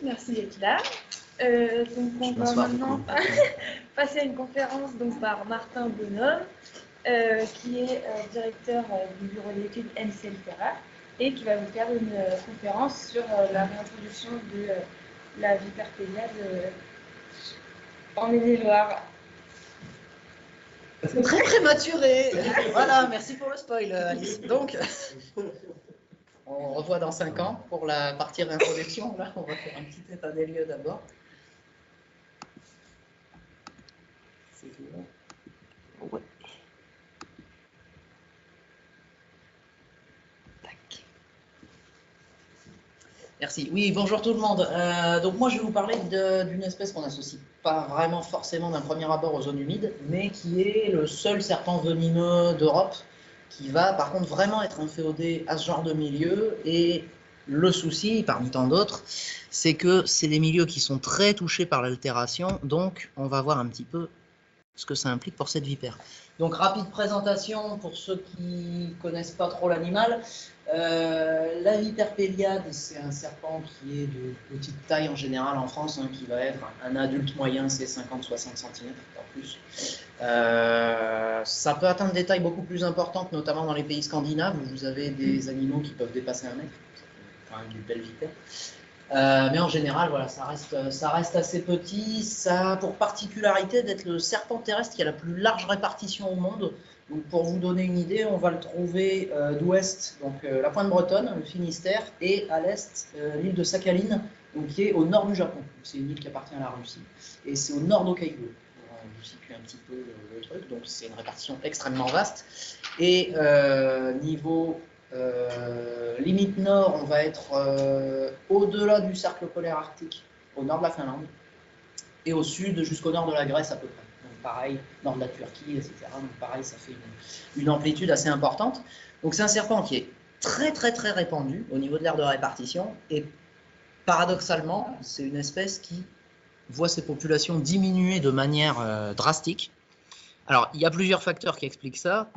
Merci d'être là. Donc on va maintenant passer à une conférence donc, par Martin Bonhomme, qui est directeur du bureau d'études MCL Terra et qui va vous faire une conférence sur la réintroduction de la viperpédiade en Maine-et-Loire. Très prématuré. Voilà, merci pour le spoil, Alice. Donc, on revoit dans 5 ans pour la partie réintroduction. Là, on va faire un petit état des lieux d'abord. C'est tout bon. Ouais. Tac. Merci. Oui, bonjour tout le monde. Donc moi, je vais vous parler d'une espèce qu'on n'associe pas vraiment forcément d'un premier abord aux zones humides, mais qui est le seul serpent venimeux d'Europe, qui va par contre vraiment être inféodé à ce genre de milieu. Et le souci, parmi tant d'autres, c'est que c'est des milieux qui sont très touchés par l'altération, donc on va voir un petit peu ce que ça implique pour cette vipère. Donc rapide présentation pour ceux qui ne connaissent pas trop l'animal. La viperpéliade, c'est un serpent qui est de petite taille en général en France, hein, qui va être un adulte moyen, c'est 50-60 cm, pas plus. Ça peut atteindre des tailles beaucoup plus importantes, notamment dans les pays scandinaves, où vous avez des animaux qui peuvent dépasser 1 mètre. C'est quand même une belle vipère. Mais en général, voilà, ça reste assez petit. Ça a pour particularité d'être le serpent terrestre qui a la plus large répartition au monde. Donc, pour vous donner une idée, on va le trouver d'ouest, donc la pointe bretonne, le Finistère, et à l'est, l'île de Sakhaline, donc, qui est au nord du Japon. C'est une île qui appartient à la Russie. Et c'est au nord d'Hokkaido, pour vous situer un petit peu le truc. Donc, c'est une répartition extrêmement vaste. Et niveau limite nord, on va être au-delà du cercle polaire arctique, au nord de la Finlande, et au sud jusqu'au nord de la Grèce à peu près. Donc pareil, nord de la Turquie, etc. Donc pareil, ça fait une amplitude assez importante. Donc c'est un serpent qui est très répandu au niveau de l'aire de répartition, et paradoxalement, c'est une espèce qui voit ses populations diminuer de manière drastique. Alors, il y a plusieurs facteurs qui expliquent ça.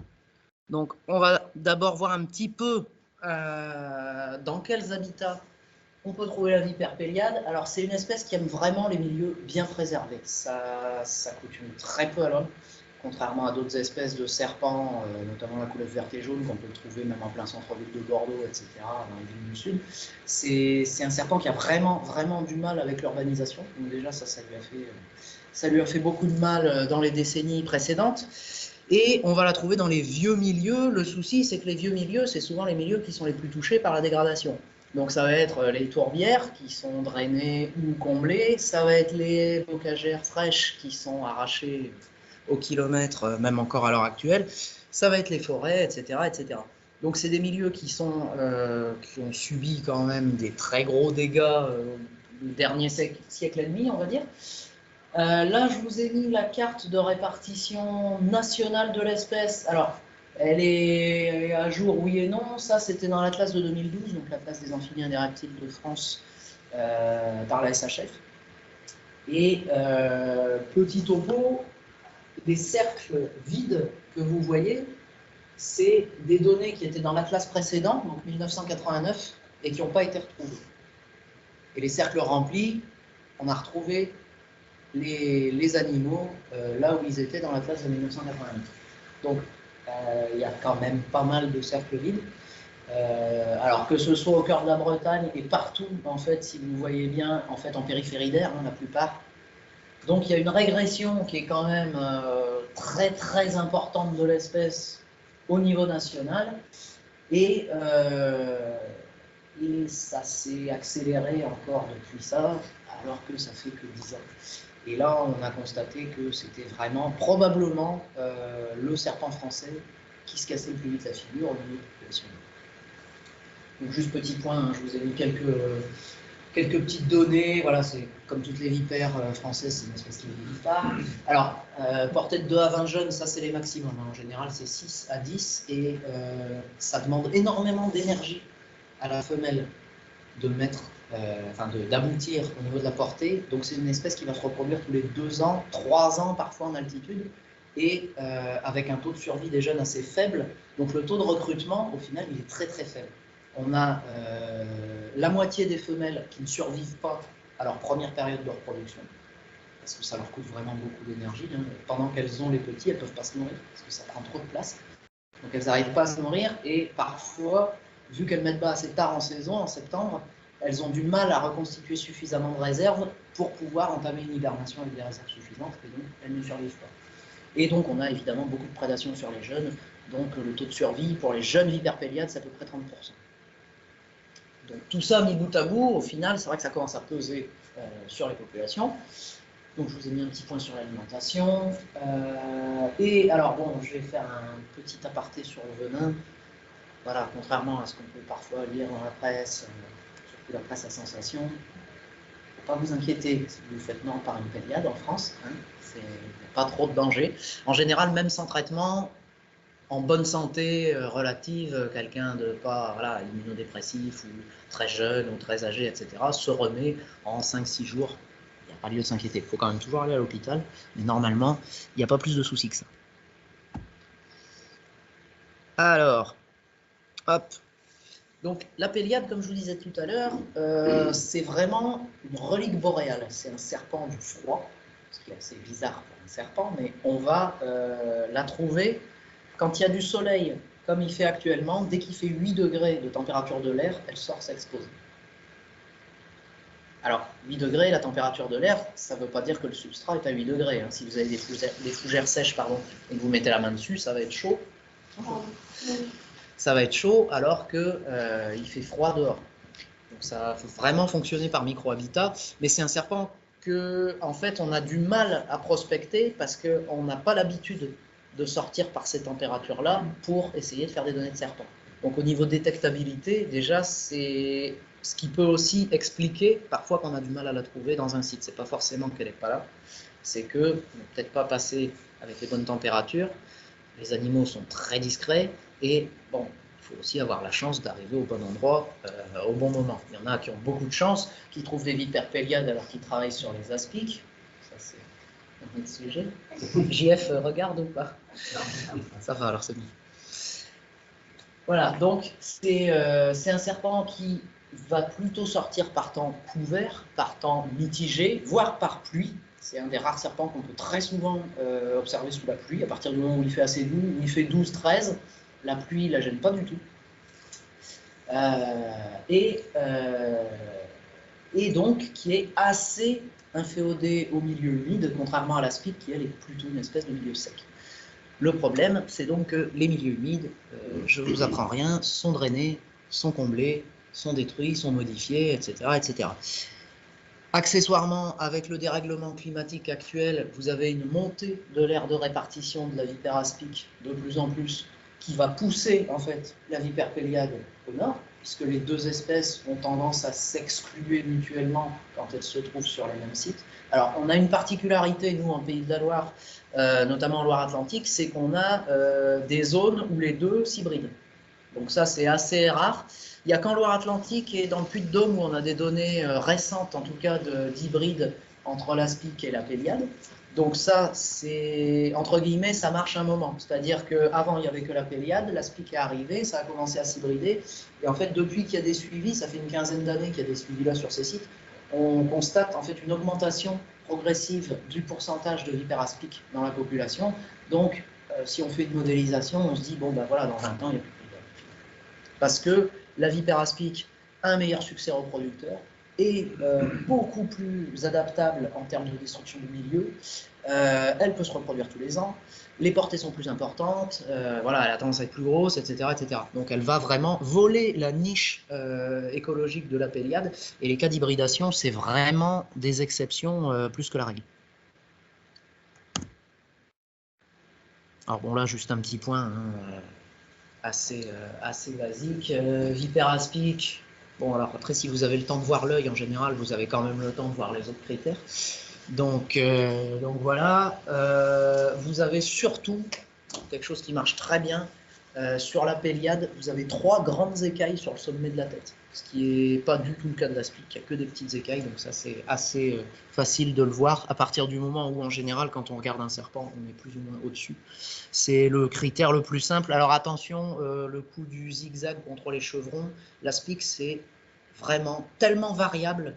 Donc, on va d'abord voir un petit peu dans quels habitats on peut trouver la viperpéliade. Alors, c'est une espèce qui aime vraiment les milieux bien préservés. Ça coutume très peu à l'homme, contrairement à d'autres espèces de serpents, notamment la couleuvre verte et jaune, qu'on peut trouver même en plein centre-ville de Bordeaux, etc., dans les villes du sud. C'est un serpent qui a vraiment du mal avec l'urbanisation. Donc déjà, ça lui a fait beaucoup de mal dans les décennies précédentes. Et on va la trouver dans les vieux milieux. Le souci, c'est que les vieux milieux, c'est souvent les milieux qui sont les plus touchés par la dégradation. Donc ça va être les tourbières qui sont drainées ou comblées, ça va être les bocagères fraîches qui sont arrachées au kilomètre, même encore à l'heure actuelle, ça va être les forêts, etc. etc. Donc c'est des milieux qui ont subi quand même des très gros dégâts du dernier siècle et demi, on va dire. Là, je vous ai mis la carte de répartition nationale de l'espèce. Alors, elle est à jour, oui et non. Ça, c'était dans l'Atlas de 2012, donc l'Atlas des amphibiens et des reptiles de France, par la SHF. Et petit topo, les cercles vides que vous voyez, c'est des données qui étaient dans l'Atlas précédent, donc 1989, et qui n'ont pas été retrouvées. Et les cercles remplis, on a retrouvé les animaux là où ils étaient dans la classe de 1989. Donc, il y a quand même pas mal de cercles vides. Alors que ce soit au cœur de la Bretagne et partout, en fait, si vous voyez bien, en fait, en périphérie d'air, hein, la plupart. Donc, il y a une régression qui est quand même très importante de l'espèce au niveau national. Et ça s'est accéléré encore depuis ça, alors que ça fait que 10 ans. Et là, on a constaté que c'était vraiment, probablement, le serpent français qui se cassait le plus vite la figure au niveau de la population. Donc, juste petit point, hein, je vous ai mis quelques petites données. Voilà, c'est comme toutes les vipères françaises, c'est une espèce qui ne vit pas. Alors, portée de 2 à 20 jeunes, ça c'est les maximums. Hein. En général, c'est 6 à 10 et ça demande énormément d'énergie à la femelle de d'aboutir au niveau de la portée. Donc c'est une espèce qui va se reproduire tous les 2 ans, 3 ans parfois en altitude, et avec un taux de survie des jeunes assez faible. Donc le taux de recrutement, au final, il est très faible. On a la moitié des femelles qui ne survivent pas leur première période de reproduction, parce que ça leur coûte vraiment beaucoup d'énergie. Hein. Pendant qu'elles ont les petits, elles ne peuvent pas se nourrir, parce que ça prend trop de place. Donc elles n'arrivent pas à se nourrir, et parfois, vu qu'elles mettent bas assez tard en saison, en septembre, elles ont du mal à reconstituer suffisamment de réserves pour pouvoir entamer une hibernation avec des réserves suffisantes, et donc elles ne survivent pas. Et donc on a évidemment beaucoup de prédation sur les jeunes, donc le taux de survie pour les jeunes viperpéliades, c'est à peu près 30%. Donc tout ça mis bout à bout, au final, c'est vrai que ça commence à peser sur les populations. Donc je vous ai mis un petit point sur l'alimentation. Et alors bon, je vais faire un petit aparté sur le venin. Voilà, contrairement à ce qu'on peut parfois lire dans la presse, surtout la presse à sensation, il ne faut pas vous inquiéter si vous faites mordre par une péliade en France. Hein, il n'y a pas trop de danger. En général, même sans traitement, en bonne santé relative, quelqu'un de pas immunodépressif ou très jeune ou très âgé, etc., se remet en 5-6 jours. Il n'y a pas lieu de s'inquiéter. Il faut quand même toujours aller à l'hôpital, mais normalement, il n'y a pas plus de soucis que ça. Alors, hop. Donc la péliade, comme je vous disais tout à l'heure, c'est vraiment une relique boréale. C'est un serpent du froid, ce qui est assez bizarre pour un serpent, mais on va la trouver quand il y a du soleil, comme il fait actuellement. Dès qu'il fait 8 degrés de température de l'air, elle sort s'exposer. Alors, 8 degrés, la température de l'air, ça ne veut pas dire que le substrat est à 8 degrés. Hein. Si vous avez des fougères sèches, et que vous mettez la main dessus, ça va être chaud. Ça va être chaud alors qu'il fait froid dehors. Donc ça faut vraiment fonctionner par micro-habitat. Mais c'est un serpent que, en fait, on a du mal à prospecter parce qu'on n'a pas l'habitude de sortir par ces températures-là pour essayer de faire des données de serpent. Donc au niveau détectabilité, déjà, c'est ce qui peut aussi expliquer parfois qu'on a du mal à la trouver dans un site. C'est pas forcément qu'elle n'est pas là, c'est qu'on n'est peut-être pas passé avec les bonnes températures, les animaux sont très discrets, et bon, il faut aussi avoir la chance d'arriver au bon endroit au bon moment. Il y en a qui ont beaucoup de chance, qui trouvent des viperpéliades alors qu'ils travaillent sur les aspics. Ça, c'est un autre sujet. JF regarde ou pas? Ça va, alors c'est bon. Voilà, donc c'est un serpent qui va plutôt sortir par temps couvert, par temps mitigé, voire par pluie. C'est un des rares serpents qu'on peut très souvent observer sous la pluie, à partir du moment où il fait assez doux, où il fait 12-13, la pluie ne la gêne pas du tout. Et donc qui est assez inféodé au milieu humide, contrairement à l'aspic qui elle est plutôt une espèce de milieu sec. Le problème, c'est donc que les milieux humides, je ne vous apprends rien, sont drainés, sont comblés, sont détruits, sont modifiés, etc., etc. Accessoirement, avec le dérèglement climatique actuel, vous avez une montée de l'aire de répartition de la vipère aspic de plus en plus, qui va pousser en fait la viperpéliade au nord, puisque les deux espèces ont tendance à s'excluer mutuellement quand elles se trouvent sur les mêmes sites. Alors, on a une particularité, nous, en Pays de la Loire, notamment en Loire-Atlantique, c'est qu'on a des zones où les deux s'hybrident. Donc ça, c'est assez rare. Il n'y a qu'en Loire-Atlantique et dans le Puy-de-Dôme où on a des données récentes, en tout cas, d'hybrides entre l'aspic et la péliade. Donc ça, c'est, entre guillemets, ça marche un moment. C'est-à-dire qu'avant, il n'y avait que la péliade, l'aspic est arrivé, ça a commencé à s'hybrider. Et en fait, depuis qu'il y a des suivis, ça fait une quinzaine d'années qu'il y a des suivis là sur ces sites, on constate en fait une augmentation progressive du pourcentage de viperaspic dans la population. Donc, si on fait une modélisation, on se dit, bon, ben voilà, dans 20 ans, il n'y a plus de péliade. Parce que la viperaspic a un meilleur succès reproducteur, est beaucoup plus adaptable en termes de destruction du milieu, elle peut se reproduire tous les ans, les portées sont plus importantes, voilà, elle a tendance à être plus grosse, etc., etc. Donc elle va vraiment voler la niche écologique de la péliade, et les cas d'hybridation, c'est vraiment des exceptions plus que la règle. Alors bon, là, juste un petit point assez basique. Viperaspic. Bon, alors après, si vous avez le temps de voir l'œil, en général, vous avez quand même le temps de voir les autres critères. Donc voilà. Vous avez surtout quelque chose qui marche très bien. Sur la péliade, vous avez 3 grandes écailles sur le sommet de la tête, ce qui n'est pas du tout le cas de l'aspic. Il n'y a que des petites écailles, donc ça c'est assez facile de le voir à partir du moment où en général quand on regarde un serpent, on est plus ou moins au-dessus. C'est le critère le plus simple. Alors attention, le coup du zigzag contre les chevrons, l'aspic c'est vraiment tellement variable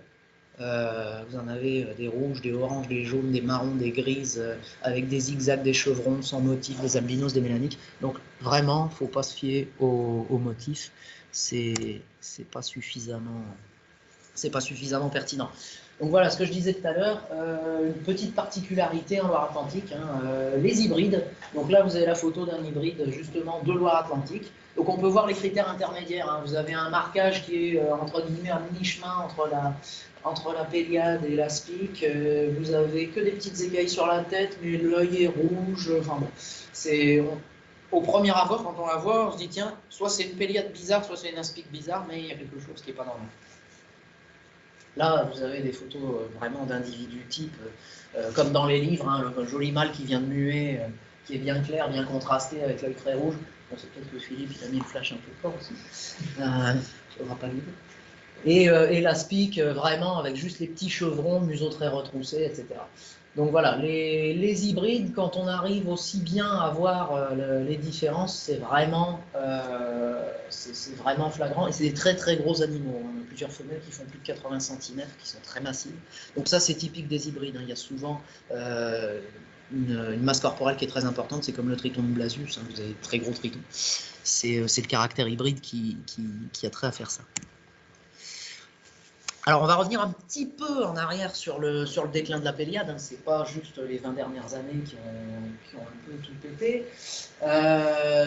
Vous en avez des rouges, des oranges, des jaunes, des marrons, des grises, avec des zigzags, des chevrons, sans motif, des albinos, des mélaniques. Donc vraiment, il ne faut pas se fier aux motifs. C'est pas suffisamment pertinent. Donc voilà ce que je disais tout à l'heure, une petite particularité en Loire-Atlantique, les hybrides. Donc là vous avez la photo d'un hybride justement de Loire-Atlantique. Donc on peut voir les critères intermédiaires. Vous avez un marquage qui est entre guillemets à mi-chemin entre la Péliade et la Spic. Vous avez que des petites écailles sur la tête, mais l'œil est rouge. Enfin bon, c'est au premier abord quand on la voit, on se dit tiens, soit c'est une Péliade bizarre, soit c'est une Aspic bizarre, mais il y a quelque chose qui n'est pas normal. Là, vous avez des photos vraiment d'individus type, comme dans les livres, le joli mâle qui vient de muer, qui est bien clair, bien contrasté, avec l'œil très rouge. Bon, c'est peut-être que Philippe, il a mis le flash un peu fort aussi. Il n'aura pas l'idée. Et l'aspic, vraiment, avec juste les petits chevrons, museau très retroussé, etc. Donc voilà, les hybrides, quand on arrive aussi bien à voir les différences, c'est vraiment flagrant. Et c'est des très très gros animaux. Plusieurs femelles qui font plus de 80 cm, qui sont très massives. Donc ça, c'est typique des hybrides. Il y a souvent une masse corporelle qui est très importante. C'est comme le triton de Blasius. Vous avez de très gros tritons. C'est le caractère hybride qui a trait à faire ça. Alors, on va revenir un petit peu en arrière sur le déclin de la Péliade. Ce n'est pas juste les 20 dernières années qui ont un peu tout pété.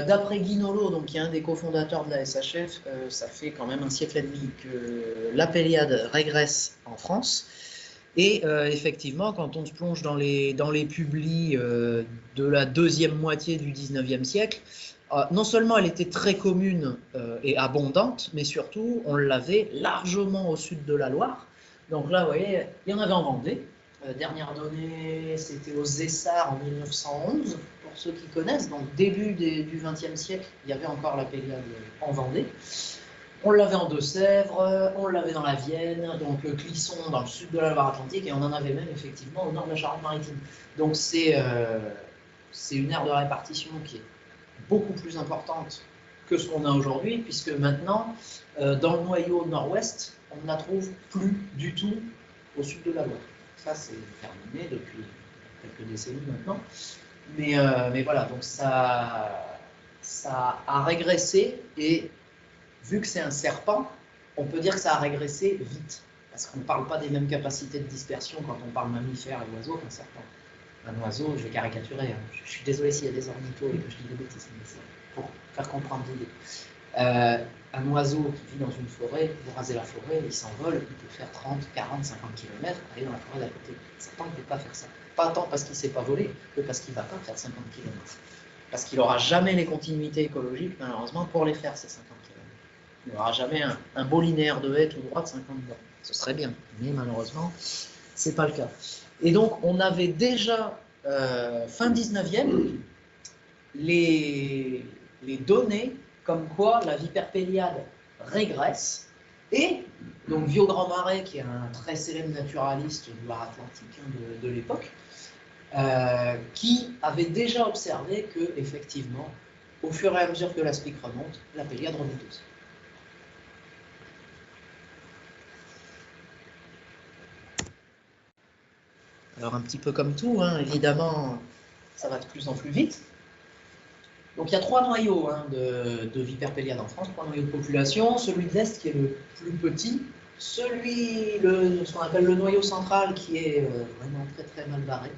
D'après Guy Nolot, donc, qui est un des cofondateurs de la SHF, ça fait quand même un siècle et demi que la Péliade régresse en France. Et effectivement, quand on se plonge dans les publis de la deuxième moitié du 19e siècle, non seulement elle était très commune et abondante, mais surtout on l'avait largement au sud de la Loire. Donc là, vous voyez, il y en avait en Vendée. Dernière donnée, c'était aux Essarts en 1911, pour ceux qui connaissent. Donc début du XXe siècle, il y avait encore la Péliade en Vendée. On l'avait en Deux-Sèvres, on l'avait dans la Vienne, donc Clisson dans le sud de la Loire-Atlantique, et on en avait même effectivement au nord de la Charente-Maritime. Donc c'est une aire de répartition qui est beaucoup plus importante que ce qu'on a aujourd'hui, puisque maintenant, dans le noyau nord-ouest, on ne la trouve plus du tout au sud de la Loire. Ça, c'est terminé depuis quelques décennies maintenant. Mais voilà, donc ça a régressé, et vu que c'est un serpent, on peut dire que ça a régressé vite, parce qu'on ne parle pas des mêmes capacités de dispersion quand on parle mammifère et oiseau qu'un serpent. Un oiseau, je vais caricaturer, je suis désolé s'il y a des ornithos et que je dis des bêtises, mais c'est pour faire comprendre l'idée. Un oiseau qui vit dans une forêt, vous rasez la forêt, il s'envole, il peut faire 30, 40, 50 km, aller dans la forêt d'à côté. Un serpent ne peut pas faire ça. Pas tant parce qu'il ne sait pas voler, que parce qu'il ne va pas faire 50 km. Parce qu'il n'aura jamais les continuités écologiques, malheureusement, pour les faire, ces 50 km. Il n'aura jamais un beau linéaire de haie tout droit de 50 bornes. Ce serait bien, mais malheureusement, ce n'est pas le cas. Et donc, on avait déjà, fin 19e, les données comme quoi la vipère péliade régresse. Et donc, Vieux Grand Marais, qui est un très célèbre naturaliste du Loire-Atlantique de l'époque, qui avait déjà observé que, effectivement, au fur et à mesure que l'aspic remonte, la péliade remonte aussi. Alors un petit peu comme tout, évidemment, ça va de plus en plus vite. Donc il y a 3 noyaux de vipères péliades en France, 3 noyaux de population. Celui de l'Est qui est le plus petit, ce qu'on appelle le noyau central qui est vraiment très très mal barré,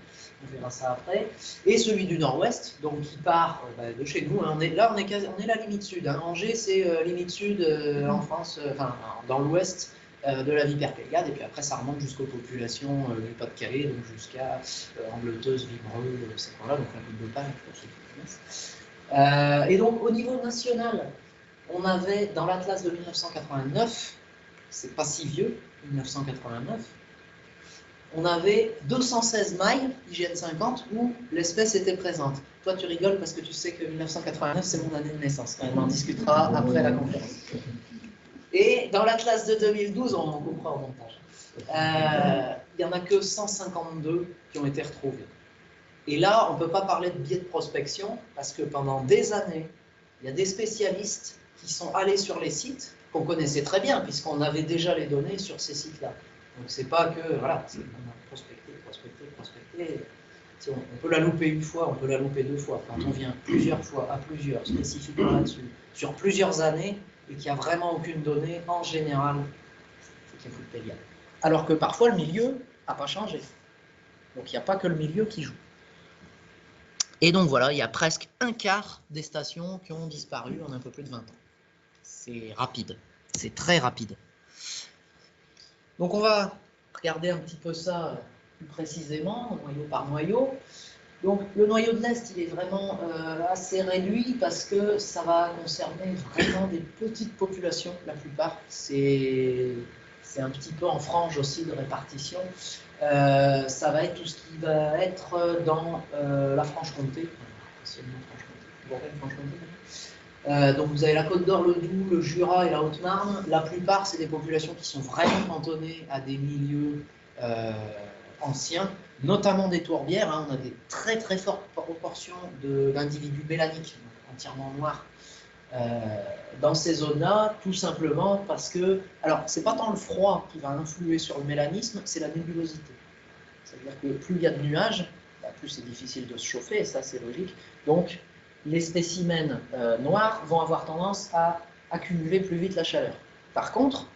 on verra ça après, et celui du Nord-Ouest, donc qui part de chez nous. On est la limite sud. Angers, c'est limite sud en France, enfin dans l'Ouest. De la vipère péliade, et puis après ça remonte jusqu'aux populations du Pas-de-Calais, donc jusqu'à Angleteuse, Vibreux, ces coins-là, donc la Côte d'Otagne, pour ceux qui connaissent. Et donc au niveau national, on avait dans l'Atlas de 1989, c'est pas si vieux, 1989, on avait 216 mailles IGN 50 où l'espèce était présente. Toi tu rigoles parce que tu sais que 1989 c'est mon année de naissance, on en discutera après la conférence. Et dans l'Atlas de 2012, on en coupera au montage, il n'y en a que 152 qui ont été retrouvés. Et là, on ne peut pas parler de biais de prospection, parce que pendant des années, il y a des spécialistes qui sont allés sur les sites, qu'on connaissait très bien, puisqu'on avait déjà les données sur ces sites-là. Donc c'est pas que, voilà, c'est prospecter, prospecter, prospecter. Si on peut la louper une fois, on peut la louper 2 fois. Quand on vient plusieurs fois, à plusieurs, spécifiquement là-dessus, sur plusieurs années, et qu'il n'y a vraiment aucune donnée, en général, c'est qu'il y a foutu de Péliade. Alors que parfois, le milieu n'a pas changé. Donc il n'y a pas que le milieu qui joue. Et donc voilà, il y a presque un quart des stations qui ont disparu en un peu plus de 20 ans. C'est rapide, c'est très rapide. Donc on va regarder un petit peu ça plus précisément, noyau par noyau. Donc le noyau de l'Est, il est vraiment assez réduit parce que ça va concerner vraiment des petites populations, la plupart. C'est un petit peu en frange aussi de répartition. Ça va être tout ce qui va être dans la Franche-Comté, anciennement Franche-Comté, donc vous avez la Côte d'Or, le Doubs, le Jura et la Haute-Marne. La plupart, c'est des populations qui sont vraiment cantonnées à des milieux anciens, notamment des tourbières. Hein. On a des très très fortes proportions d'individus mélaniques, entièrement noirs, dans ces zones-là, tout simplement parce que, alors c'est pas tant le froid qui va influer sur le mélanisme, c'est la nébulosité. C'est-à-dire que plus il y a de nuages, plus c'est difficile de se chauffer, et ça c'est logique. Donc les spécimens noirs vont avoir tendance à accumuler plus vite la chaleur. Par contre,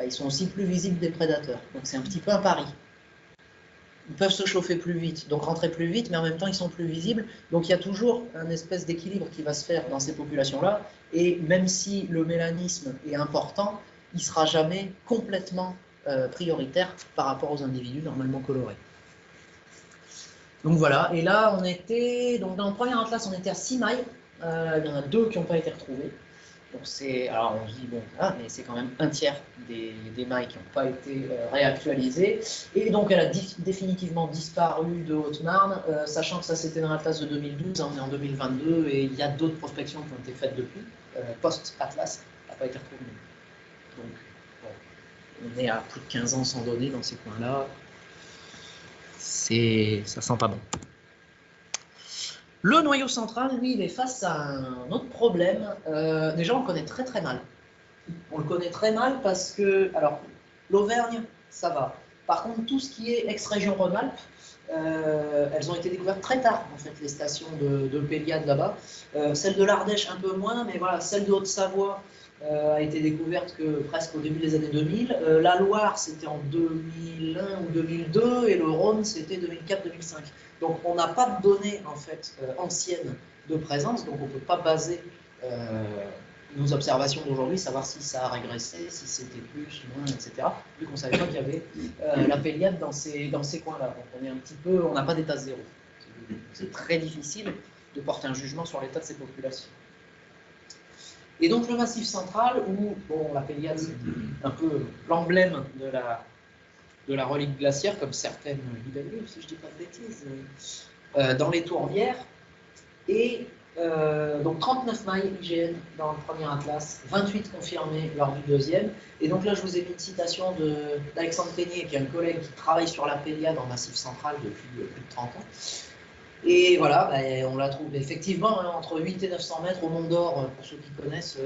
ils sont aussi plus visibles des prédateurs. Donc c'est un petit peu un pari. Ils peuvent se chauffer plus vite, donc rentrer plus vite, mais en même temps ils sont plus visibles. Donc il y a toujours un espèce d'équilibre qui va se faire dans ces populations-là. Et même si le mélanisme est important, il ne sera jamais complètement prioritaire par rapport aux individus normalement colorés. Donc voilà, et là on était, donc dans le premier atlas on était à 6 mailles, il y en a 2 qui n'ont pas été retrouvées. Donc c'est, alors on se dit bon, ah, mais c'est quand même un tiers des mailles qui n'ont pas été réactualisées. Et donc elle a définitivement disparu de Haute-Marne, sachant que ça c'était dans l'atlas de 2012, hein, on est en 2022 et il y a d'autres prospections qui ont été faites depuis, post-atlas, elle n'a pas été retrouvée. Donc bon, on est à plus de 15 ans sans données dans ces coins-là. Ça sent pas bon. Le noyau central, lui, il est face à un autre problème. Déjà, on le connaît très très mal. On le connaît très mal parce que, alors, l'Auvergne, ça va. Par contre, tout ce qui est ex-région Rhône-Alpes, elles ont été découvertes très tard, en fait, les stations de Péliade là-bas. Celle de l'Ardèche, un peu moins, mais voilà, celle de Haute-Savoie a été découverte que presque au début des années 2000. La Loire, c'était en 2001 ou 2002, et le Rhône, c'était 2004-2005. Donc, on n'a pas de données, en fait, anciennes de présence, donc on ne peut pas baser nos observations d'aujourd'hui, savoir si ça a régressé, si c'était plus, moins, etc. Vu qu'on ne savait pas qu'il y avait la Péliade dans ces coins-là. Donc on est un petit peu, on n'a pas d'état zéro. C'est très difficile de porter un jugement sur l'état de ces populations. Et donc le Massif central, où bon, la Péliade, c'est un peu l'emblème de la relique glaciaire, comme certaines libellules, si je ne dis pas de bêtises, dans les tourbières. Et donc 39 mailles IGN dans le premier atlas, 28 confirmés lors du deuxième. Et donc là, je vous ai mis une citation d'Alexandre Peigné, qui est un collègue qui travaille sur la Péliade en Massif central depuis plus de 30 ans. Et voilà, on la trouve effectivement hein, entre 8 et 900 mètres au Mont d'Or, pour ceux qui connaissent.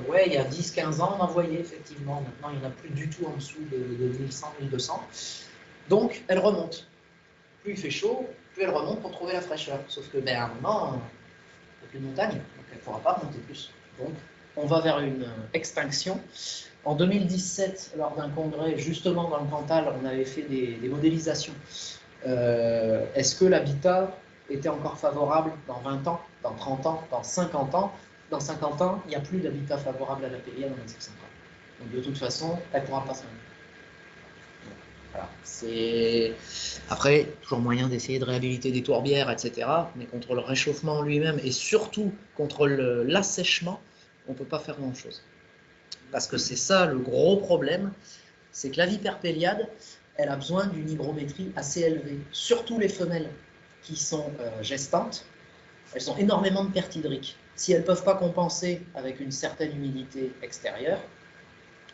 Ouais, il y a 10-15 ans, on en voyait effectivement. Maintenant, il n'y en a plus du tout en dessous de 1100-1200. Donc, elle remonte. Plus il fait chaud, plus elle remonte pour trouver la fraîcheur. Sauf que, à un moment, il n'y a plus de montagne, donc elle ne pourra pas remonter plus. Donc, on va vers une extinction. En 2017, lors d'un congrès, justement dans le Cantal, on avait fait des modélisations. Est-ce que l'habitat était encore favorable dans 20 ans, dans 30 ans, dans 50 ans? Dans 50 ans, il n'y a plus d'habitat favorable à la Péliade dans le Massif central. Donc, de toute façon, elle ne pourra pas s'en aller. Voilà. C'est après toujours moyen d'essayer de réhabiliter des tourbières, etc. Mais contre le réchauffement lui-même et surtout contre l'assèchement, on ne peut pas faire grand-chose. Parce que c'est ça le gros problème, c'est que la vipère péliade, elle a besoin d'une hygrométrie assez élevée. Surtout les femelles qui sont gestantes, elles ont énormément de pertes hydriques. Si elles ne peuvent pas compenser avec une certaine humidité extérieure,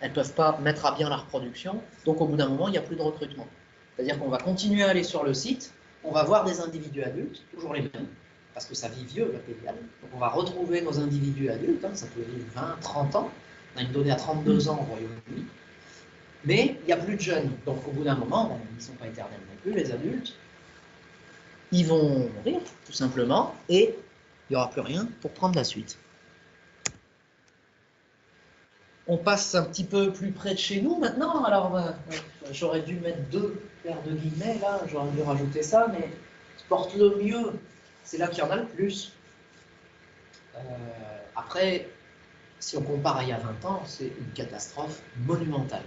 elles ne peuvent pas mettre à bien la reproduction, donc au bout d'un moment, il n'y a plus de recrutement. C'est-à-dire qu'on va continuer à aller sur le site, on va voir des individus adultes, toujours les mêmes, parce que ça vit vieux, la Péliade. Donc on va retrouver nos individus adultes, hein, ça peut vivre 20, 30 ans. On a une donnée à 32 ans au Royaume-Uni. Mais il n'y a plus de jeunes. Donc au bout d'un moment, ils ne sont pas éternels non plus, les adultes. Ils vont mourir, tout simplement, et il n'y aura plus rien pour prendre la suite. On passe un petit peu plus près de chez nous maintenant. Alors, j'aurais dû mettre 2 paires de guillemets, là, j'aurais dû rajouter ça, mais ce qui porte le mieux, c'est là qu'il y en a le plus. Après, si on compare à il y a 20 ans, c'est une catastrophe monumentale.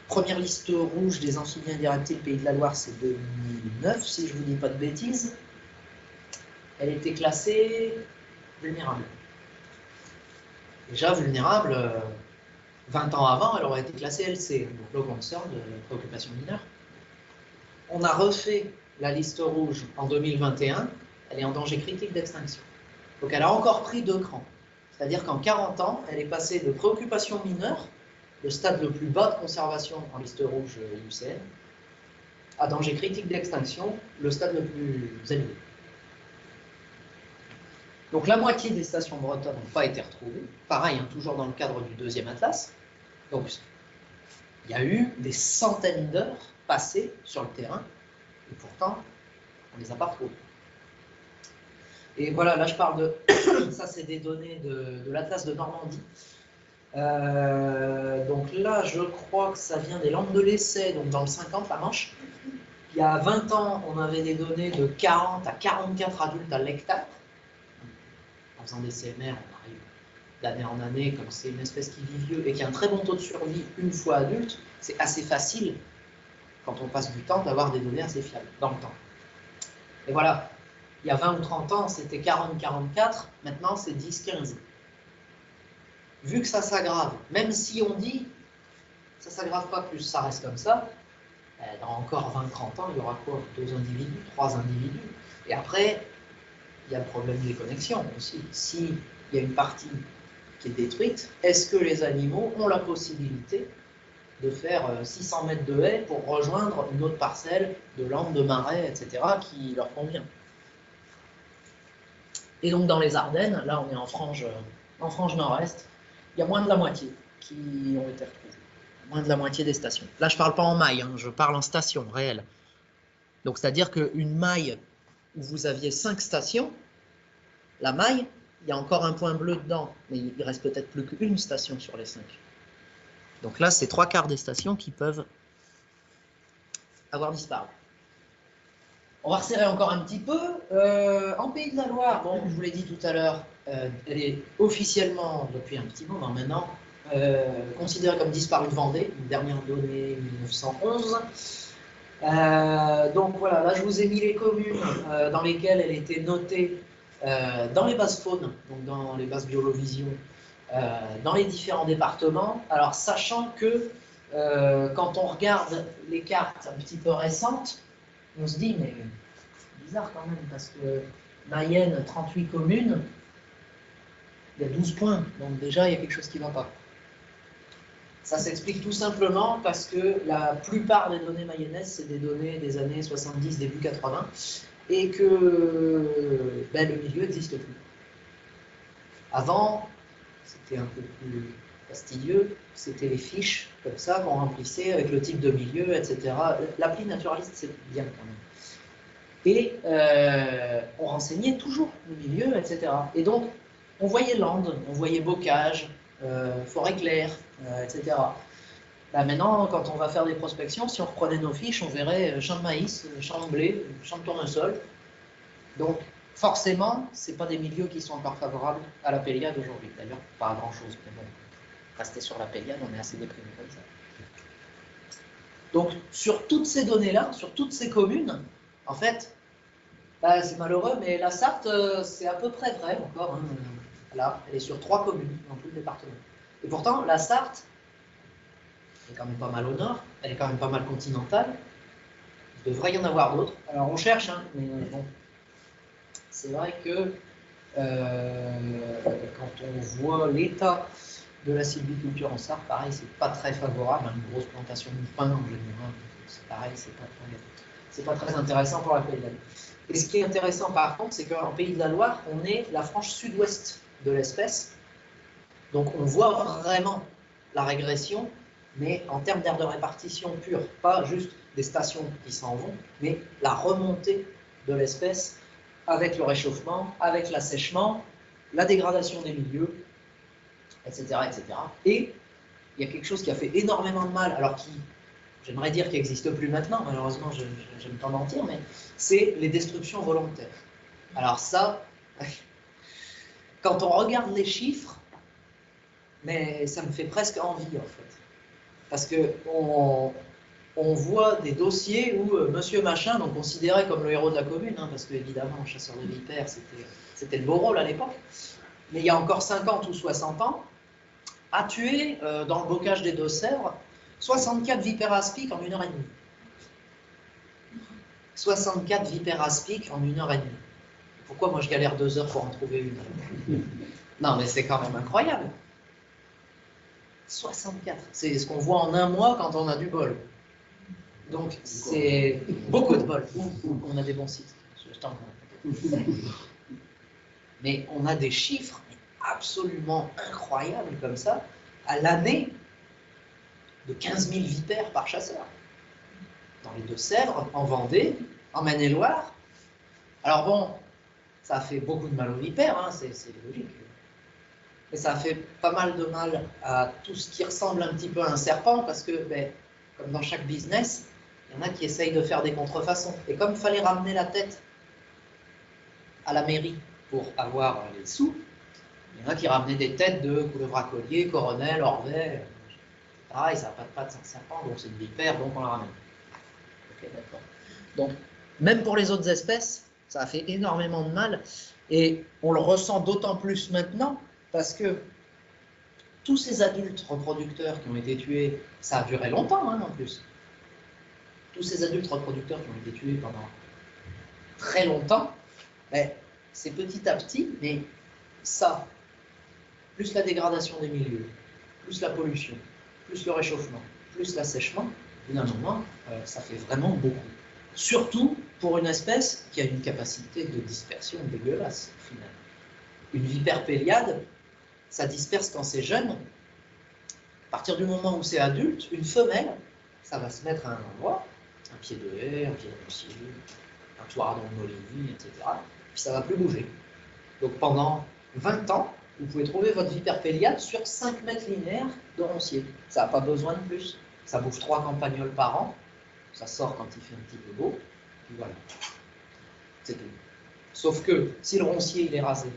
Première liste rouge des amphibiens et des reptiles Pays de la Loire, c'est 2009, si je ne vous dis pas de bêtises. Elle était classée vulnérable. Déjà vulnérable, 20 ans avant, elle aurait été classée LC, donc low concern de préoccupation mineure. On a refait la liste rouge en 2021, elle est en danger critique d'extinction. Donc elle a encore pris 2 crans. C'est-à-dire qu'en 40 ans, elle est passée de préoccupation mineure, le stade le plus bas de conservation en liste rouge IUCN, à danger critique d'extinction, le stade le plus élevé. Donc la moitié des stations bretonnes n'ont pas été retrouvées. Pareil, hein, toujours dans le cadre du 2e atlas. Donc il y a eu des centaines d'heures passées sur le terrain, et pourtant, on ne les a pas retrouvées. Et voilà, là je parle de... ça c'est des données de l'atlas de Normandie. Donc là, je crois que ça vient des Landes de l'Essai, donc dans le 50, la Manche. Il y a 20 ans, on avait des données de 40 à 44 adultes à l'hectare. En faisant des CMR, on arrive d'année en année, comme c'est une espèce qui vit vieux et qui a un très bon taux de survie une fois adulte, c'est assez facile, quand on passe du temps, d'avoir des données assez fiables dans le temps. Et voilà, il y a 20 ou 30 ans, c'était 40-44, maintenant c'est 10-15. Vu que ça s'aggrave, même si on dit ça s'aggrave pas plus, ça reste comme ça, dans encore 20-30 ans, il y aura quoi? 2 individus, 3 individus. Et après, il y a le problème des connexions aussi. S'il y a une partie qui est détruite, est-ce que les animaux ont la possibilité de faire 600 mètres de haie pour rejoindre une autre parcelle de landes, de marais, etc., qui leur convient? Et donc dans les Ardennes, là on est en frange nord-est, il y a moins de la moitié qui ont été retrouvés. Moins de la moitié des stations. Là je ne parle pas en maille, hein, je parle en station réelle. Donc c'est-à-dire qu'une maille où vous aviez 5 stations, la maille, il y a encore un point bleu dedans, mais il reste peut-être plus qu'une station sur les 5. Donc là, c'est 3/4 des stations qui peuvent avoir disparu. On va resserrer encore un petit peu. En Pays de la Loire, bon, je vous l'ai dit tout à l'heure, elle est officiellement, depuis un petit moment maintenant, considérée comme disparue de Vendée, une dernière donnée 1911. Donc voilà, là je vous ai mis les communes dans lesquelles elle était notée dans les bases faunes, donc dans les bases Biolovision, dans les différents départements. Alors sachant que quand on regarde les cartes un petit peu récentes, on se dit mais c'est bizarre quand même parce que Mayenne, 38 communes, il y a 12 points, donc déjà il y a quelque chose qui ne va pas. Ça s'explique tout simplement parce que la plupart des données mayennaises, c'est des données des années 70, début 80, et que le milieu n'existe plus. Avant, c'était un peu plus fastidieux, c'était les fiches comme ça qu'on remplissait avec le type de milieu, etc. L'appli naturaliste, c'est bien quand même. Et on renseignait toujours le milieu, etc. Et donc, on voyait landes, on voyait bocage, forêt claire, etc. Là, maintenant, quand on va faire des prospections, si on reprenait nos fiches, on verrait champ de maïs, champ de blé, champ de tournesol. Donc, forcément, ce n'est pas des milieux qui sont encore favorables à la Péliade aujourd'hui. D'ailleurs, pas grand-chose. Mais bon, rester sur la Péliade, on est assez déprimé comme ça. Donc, sur toutes ces données-là, sur toutes ces communes, en fait, c'est malheureux, mais la Sarthe, c'est à peu près vrai encore. Hein. Là, elle est sur 3 communes dans tout le département. Et pourtant, la Sarthe, elle est quand même pas mal au nord, elle est quand même pas mal continentale. Il devrait y en avoir d'autres. Alors on cherche, hein, mais bon. C'est vrai que quand on voit l'état de la sylviculture en Sarthe, pareil, c'est pas très favorable. Une grosse plantation de pin en général, c'est pareil, c'est pas très intéressant pour la Péliade. Et ce qui est intéressant par contre, c'est qu'en Pays de la Loire, on est la frange sud-ouest de l'espèce. Donc on voit vraiment la régression, mais en termes d'aire de répartition pure, pas juste des stations qui s'en vont, mais la remontée de l'espèce avec le réchauffement, avec l'assèchement, la dégradation des milieux, etc., etc. Et il y a quelque chose qui a fait énormément de mal, alors qui, j'aimerais dire, qui n'existe plus maintenant, malheureusement, j'aime pas mentir, mais c'est les destructions volontaires. Alors ça, quand on regarde les chiffres, mais ça me fait presque envie, en fait. Parce qu'on voit des dossiers où Monsieur Machin, donc considéré comme le héros de la commune, hein, parce qu'évidemment, chasseur de vipères, c'était le beau rôle à l'époque, mais il y a encore 50 ou 60 ans, a tué, dans le bocage des Deux-Sèvres, 64 vipères aspics en 1h30. 64 vipères aspics en 1h30. Pourquoi moi je galère 2 heures pour en trouver une? Non, mais c'est quand même incroyable. 64, c'est ce qu'on voit en un mois quand on a du bol. Donc c'est beaucoup de bol. On a des bons sites. Mais on a des chiffres absolument incroyables comme ça, à l'année, de 15 000 vipères par chasseur. Dans les Deux-Sèvres, en Vendée, en Maine-et-Loire. Alors bon, ça a fait beaucoup de mal aux vipères, hein, c'est logique. Mais ça a fait pas mal de mal à tout ce qui ressemble un petit peu à un serpent, parce que, ben, comme dans chaque business, il y en a qui essayent de faire des contrefaçons. Et comme il fallait ramener la tête à la mairie pour avoir les sous, il y en a qui ramenaient des têtes de couleuvre-collier, coronel, orvet, pareil, ça n'a pas de pattes, c'est un serpent, donc c'est une vipère, donc on la ramène. Ok, d'accord. Donc, même pour les autres espèces, ça a fait énormément de mal, et on le ressent d'autant plus maintenant, parce que tous ces adultes reproducteurs qui ont été tués, ça a duré longtemps, hein, en plus. Tous ces adultes reproducteurs qui ont été tués pendant très longtemps, ben, c'est petit à petit, mais ça, plus la dégradation des milieux, plus la pollution, plus le réchauffement, plus l'assèchement, au bout d'un moment, ça fait vraiment beaucoup. Surtout pour une espèce qui a une capacité de dispersion dégueulasse, finalement. Une vipère péliade, ça disperse quand c'est jeune. À partir du moment où c'est adulte, une femelle, ça va se mettre à un endroit, un pied de haie, un pied de roncier, un toit dans l'olivier, etc. Puis ça ne va plus bouger. Donc pendant 20 ans, vous pouvez trouver votre vipère péliade sur 5 mètres linéaires de roncier. Ça n'a pas besoin de plus. Ça bouffe 3 campagnols par an. Ça sort quand il fait un petit peu beau. Puis voilà. C'est tout. Sauf que si le roncier il est rasé,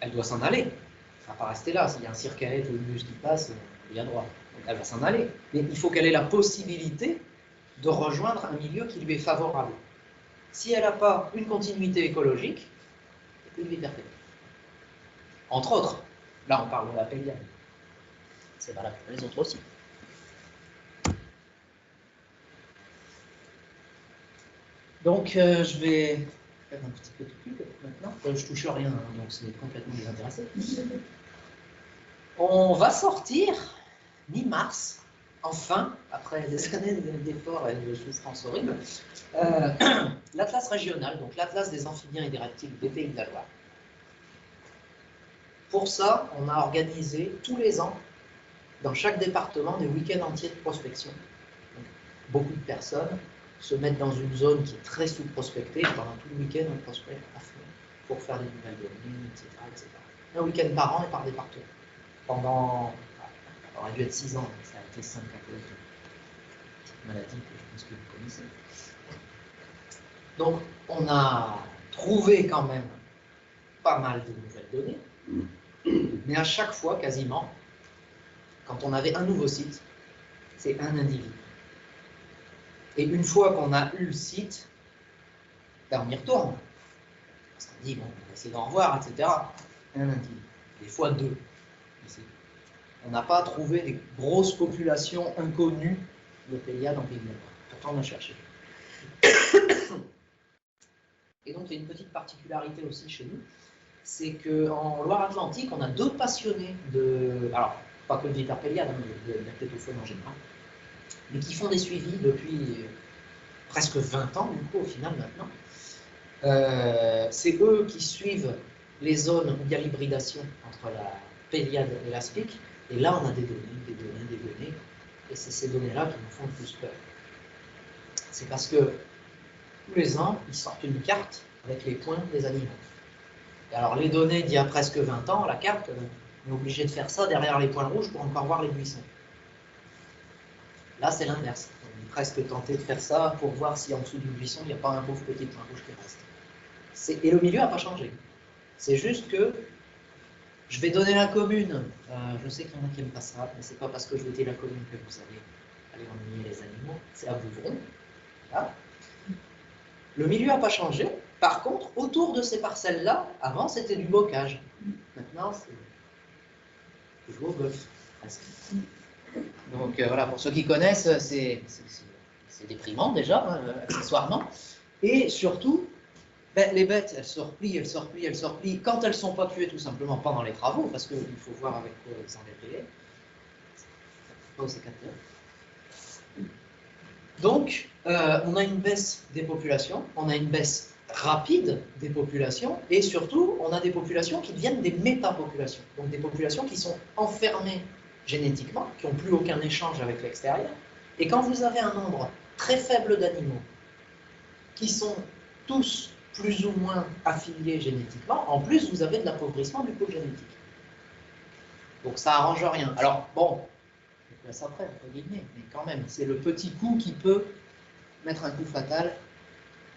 elle doit s'en aller. Elle ne va pas rester là. S'il y a un circaète ou une mouche qui passe, il y a droit. Donc elle va s'en aller. Mais il faut qu'elle ait la possibilité de rejoindre un milieu qui lui est favorable. Si elle n'a pas une continuité écologique, il n'y a plus de vipère péliade. Entre autres, là on parle de la péliade. C'est valable pour les autres aussi. Donc je vais faire un petit peu de pub maintenant. Je touche rien, hein, donc c'est complètement désintéressé. On va sortir mi-mars, enfin, après des années d'efforts et de souffrances horribles, l'Atlas régional, donc l'Atlas des amphibiens et des reptiles des Pays de la Loire. Pour ça, on a organisé tous les ans, dans chaque département, des week-ends entiers de prospection. Donc, beaucoup de personnes se mettent dans une zone qui est très sous-prospectée. Pendant tout le week-end, on prospecte à fond pour faire des nouvelles données, etc., etc. Un week-end par an et par département. Pendant, ça aurait dû être 6 ans, ça a été 5 à cause de cette maladie que je pense que vous connaissez. Donc, on a trouvé quand même pas mal de nouvelles données. Mais à chaque fois, quasiment, quand on avait un nouveau site, c'est un individu. Et une fois qu'on a eu le site, ben on y retourne. Parce qu'on dit, bon, on va essayer d'en revoir, etc. Un individu. Des fois 2. On n'a pas trouvé des grosses populations inconnues de péliades en Pays de la Loire. Pourtant, on a cherché. Et donc, il y a une petite particularité aussi chez nous, c'est qu'en Loire-Atlantique, on a 2 passionnés de... Alors, pas que de vipère péliade, mais de la ctétophone en général, mais qui font des suivis depuis presque 20 ans, du coup, au final, maintenant. C'est eux qui suivent les zones où il y a l'hybridation entre la péliade et l'aspic, Et là, on a des données, et c'est ces données-là qui nous font le plus peur. C'est parce que tous les ans, ils sortent une carte avec les points des animaux. Et alors, les données d'il y a presque 20 ans, la carte, on est obligé de faire ça derrière les points rouges pour encore voir les buissons. Là, c'est l'inverse. On est presque tenté de faire ça pour voir si en dessous du buisson, il n'y a pas un pauvre petit point rouge qui reste. Et le milieu n'a pas changé. C'est juste que je vais donner la commune. Je sais qu'il y en a qui n'aiment pas ça, mais ce n'est pas parce que je vais donner la commune que vous allez aller ennuyer les animaux. C'est à Vouvron. Voilà. Le milieu n'a pas changé. Par contre, autour de ces parcelles-là, avant, c'était du bocage. Maintenant, c'est jouer au golf. Donc voilà, pour ceux qui connaissent, c'est déprimant déjà, hein, accessoirement. Et surtout, ben, les bêtes, elles se replient. Quand elles ne sont pas tuées tout simplement pendant les travaux, parce qu'il faut voir avec quoi elles sont répellées. Pas aux sécateurs. Donc, on a une baisse des populations, on a une baisse rapide des populations, et surtout, on a des populations qui deviennent des métapopulations. Donc des populations qui sont enfermées génétiquement, qui n'ont plus aucun échange avec l'extérieur. Et quand vous avez un nombre très faible d'animaux, qui sont tous plus ou moins affiliés génétiquement, en plus vous avez de l'appauvrissement du pôle génétique. Donc ça arrange rien. Alors bon, je laisse après, entre guillemets, mais quand même, c'est le petit coup qui peut mettre un coup fatal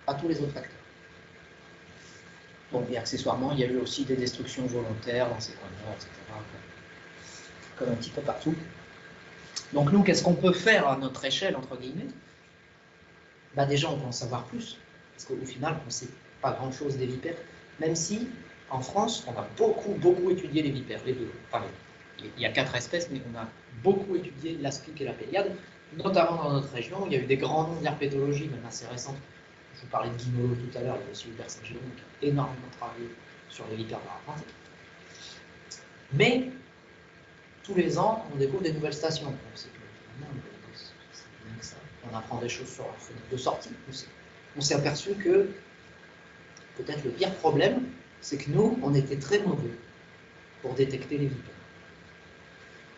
à tous les autres facteurs. Bon, et accessoirement, il y a eu aussi des destructions volontaires dans ces coins-là, etc. Comme un petit peu partout. Donc nous, qu'est-ce qu'on peut faire à notre échelle, entre guillemets? Ben déjà, on peut en savoir plus, parce qu'au final, on ne sait pas grand-chose des vipères, même si, en France, on a beaucoup étudié les vipères, les deux. Enfin, il y a 4 espèces, mais on a beaucoup étudié l'aspic et la péliade, notamment dans notre région. Il y a eu des grands noms de l'herpétologie, même assez récents. Je vous parlais de Guignolo tout à l'heure, il y a aussi Hubert Saint-Jérôme qui a énormément travaillé sur les vipères de l'Atlantique. Mais tous les ans, on découvre des nouvelles stations. C'est bien que ça. On apprend des choses sur leur fenêtre de sortie aussi. On s'est aperçu que peut-être le pire problème, c'est que nous, on était très mauvais pour détecter les vipères.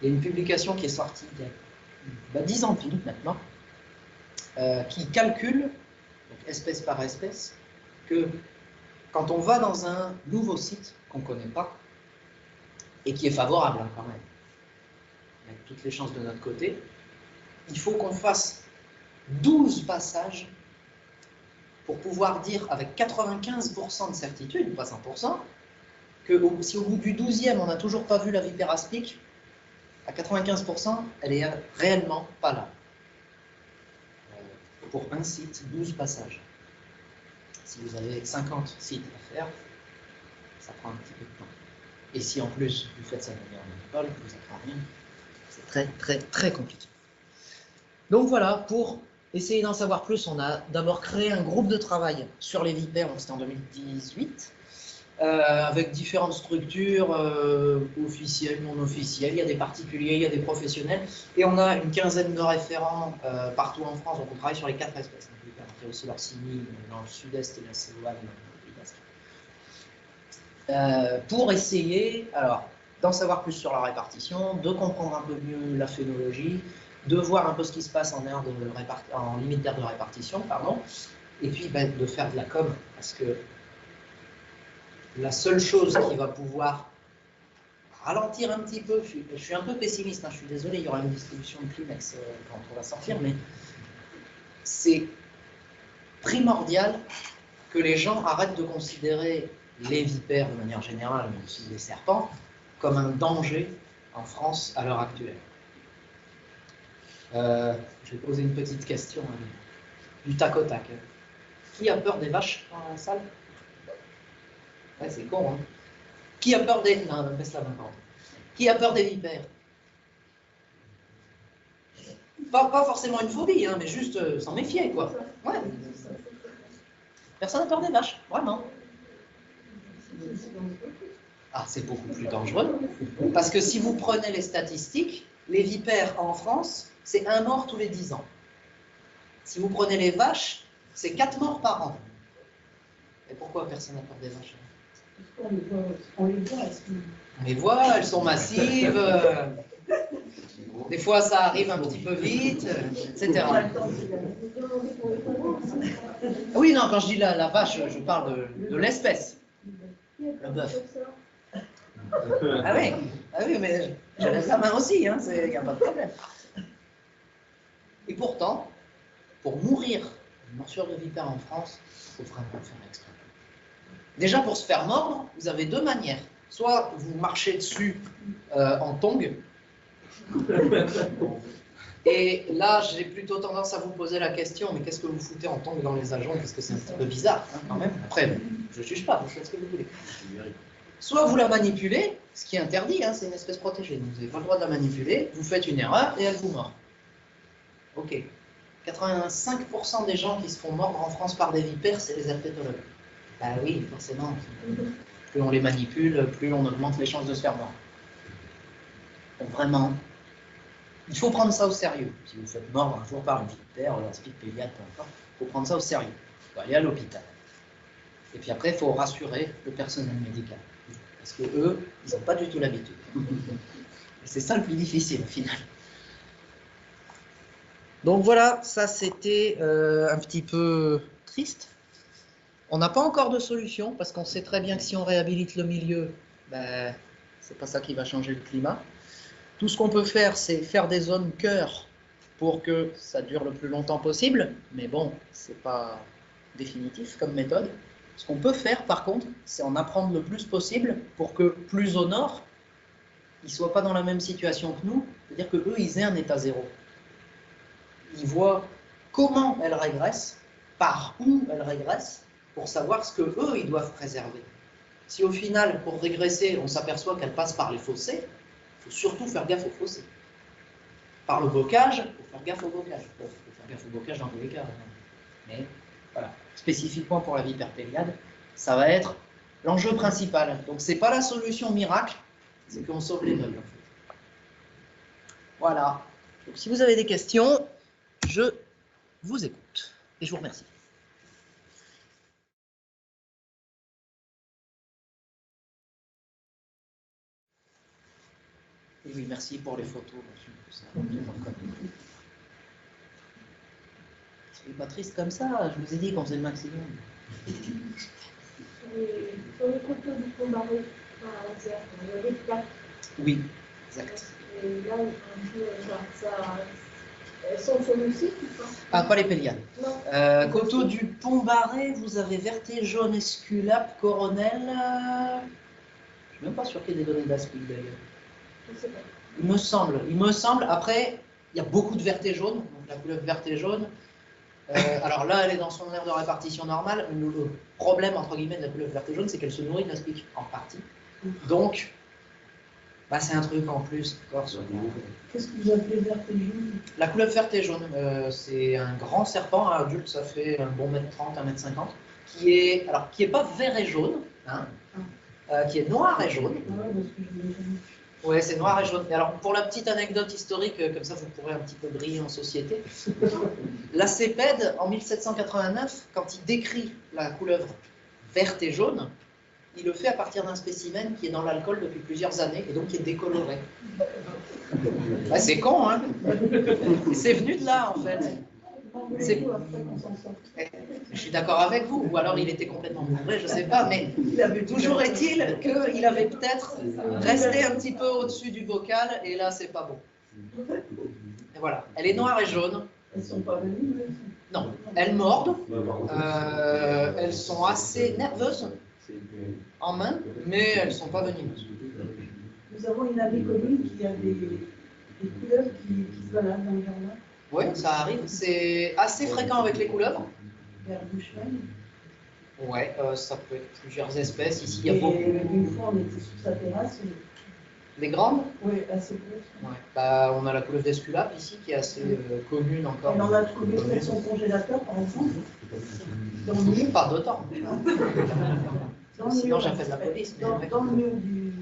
Il y a une publication qui est sortie il y a 10 ans pile maintenant, qui calcule, donc espèce par espèce, que quand on va dans un nouveau site qu'on ne connaît pas, et qui est favorable hein, quand même, avec toutes les chances de notre côté, il faut qu'on fasse 12 passages pour pouvoir dire avec 95% de certitude, pas 100%, que si au bout du 12e on n'a toujours pas vu la vipère aspic, à 95%, elle est réellement pas là. Pour un site, 12 passages. Si vous avez 50 sites à faire, ça prend un petit peu de temps. Et si en plus vous faites ça de manière municipale, vous n'apprend rien. C'est très compliqué. Donc voilà, pour essayer d'en savoir plus, on a d'abord créé un groupe de travail sur les vipères, c'était en 2018, avec différentes structures officielles, non officielles, il y a des particuliers, il y a des professionnels, et on a une quinzaine de référents partout en France, donc on travaille sur les 4 espèces. Donc, il y a aussi l'Orsini dans le sud-est et la Céloane dans le Pays Basque. Pour essayer, alors, d'en savoir plus sur la répartition, de comprendre un peu mieux la phénologie, de voir un peu ce qui se passe en limite d'aire de répartition, pardon, et puis ben, de faire de la com, parce que la seule chose qui va pouvoir ralentir un petit peu, je suis un peu pessimiste, hein, je suis désolé, il y aura une distribution de Kleenex quand on va sortir, mais c'est primordial que les gens arrêtent de considérer les vipères de manière générale, mais aussi les serpents, comme un danger en France à l'heure actuelle. Je vais poser une petite question, du tac au tac. Qui a peur des vaches dans la salle? Ouais, c'est con, hein. Qui a peur des... Non, baisse la main, pardon. Qui a peur des vipères? Pas forcément une phobie, hein, mais juste s'en méfier, quoi. Ouais. Personne n'a peur des vaches, vraiment. Ah, c'est beaucoup plus dangereux. Parce que si vous prenez les statistiques, les vipères en France, c'est 1 mort tous les 10 ans. Si vous prenez les vaches, c'est 4 morts par an. Et pourquoi personne n'a peur des vaches? On les voit, elles sont massives. Des fois, ça arrive un petit peu vite, etc. Oui, non, quand je dis la vache, je parle de l'espèce. Le bœuf. Ah oui, mais je laisse la main aussi, il n'y a pas de problème. Et pourtant, pour mourir d'une morsure de vipère en France, il faut vraiment faire exprès. Déjà, pour se faire mordre, vous avez deux manières. Soit vous marchez dessus en tongs. Et là, j'ai plutôt tendance à vous poser la question, mais qu'est-ce que vous foutez en tongs dans les agents? Parce que c'est un petit peu bizarre, hein, quand même. Après, je ne juge pas, vous faites ce que vous voulez. Soit vous la manipulez, ce qui est interdit, hein, c'est une espèce protégée, donc vous n'avez pas le droit de la manipuler, vous faites une erreur et elle vous mord. Ok. 85% des gens qui se font mordre en France par des vipères, c'est les herpétologues. Bah oui, forcément. Plus on les manipule, plus on augmente les chances de se faire mordre. Donc vraiment, il faut prendre ça au sérieux. Si vous faites mordre un jour par une vipère, l'aspide péliade, peu importe, il faut prendre ça au sérieux. Il faut aller à l'hôpital. Et puis après, il faut rassurer le personnel médical. Parce que eux, ils n'ont pas du tout l'habitude. Et c'est ça le plus difficile au final. Donc voilà, ça c'était un petit peu triste. On n'a pas encore de solution, parce qu'on sait très bien que si on réhabilite le milieu, ben, c'est pas ça qui va changer le climat. Tout ce qu'on peut faire, c'est faire des zones cœur pour que ça dure le plus longtemps possible, mais bon, c'est pas définitif comme méthode. Ce qu'on peut faire, par contre, c'est en apprendre le plus possible pour que, plus au nord, ils ne soient pas dans la même situation que nous, c'est-à-dire qu'eux, ils aient un état zéro. Ils voient comment elles régressent, par où elles régressent, pour savoir ce qu'eux, ils doivent préserver. Si au final, pour régresser, on s'aperçoit qu'elles passent par les fossés, il faut surtout faire gaffe aux fossés. Par le bocage, il faut faire gaffe au bocage. Il faut faire gaffe au bocage dans tous les cas. Mais voilà, spécifiquement pour la vipère péliade, ça va être l'enjeu principal. Donc c'est pas la solution miracle, c'est qu'on sauve les meubles en fait. Voilà. Donc si vous avez des questions, je vous écoute et je vous remercie. Et oui, merci pour les photos. Soyez pas triste comme ça, je vous ai dit qu'on faisait le maximum. Sur le coteau du Pont-Barré, il y avait 4. Oui, exact. Et là, un peu, elles sont sur le site ou pas? Ah, pas les péliades. Non. Coteau du Pont-Barré, vous avez Verté, Jaune, Esculape, Coronel. Je suis même pas sûr qu'il y ait des données d'Aspic d'ailleurs. Je sais pas. Il me semble. Après, il y a beaucoup de Verté jaune, donc la couleur Verté jaune. Alors là, elle est dans son aire de répartition normale. Le problème, entre guillemets, de la couleuvre verte et jaune, c'est qu'elle se nourrit d'Aspic, en partie. Donc, bah, c'est un truc en plus. Qu'est-ce que vous appelez verte et jaune? La couleuvre verte et jaune, c'est un grand serpent, adulte, ça fait un bon 1m30, 1m50, qui est pas vert et jaune, hein, qui est noir et jaune. Ouais, c'est noir et jaune. Et alors, pour la petite anecdote historique, comme ça vous pourrez un petit peu briller en société, la CEPED, en 1789, quand il décrit la couleuvre verte et jaune, il le fait à partir d'un spécimen qui est dans l'alcool depuis plusieurs années et donc qui est décoloré. Bah, c'est con, hein? C'est venu de là, en fait. Je suis d'accord avec vous, ou alors il était complètement bourré, je ne sais pas, mais toujours est-il qu'il avait peut-être resté un petit peu au-dessus du bocal, et là, c'est pas bon. Et voilà, elle est noire et jaune. Elles sont pas venues? Non, elles mordent, elles sont assez nerveuses en main, mais elles ne sont pas venimeuses. Nous avons une amie commune qui a des couleuvres qui se baladent dans le jardin. Oui, ça arrive. C'est assez fréquent avec les couleuvres. Vers Bushman. Ouais, ça peut être plusieurs espèces. Ici, il y a Et beaucoup. une fois, on était sous sa terrasse. Les grandes? Oui, assez grosses. Ouais. Bah, on a la couleuvre d'Esculape ici, qui est assez commune encore. Elle en a trouvé près de son congélateur, par exemple. Dans le mur. Pas d'autant. Sinon, j'appelle la police. Dans le mur du...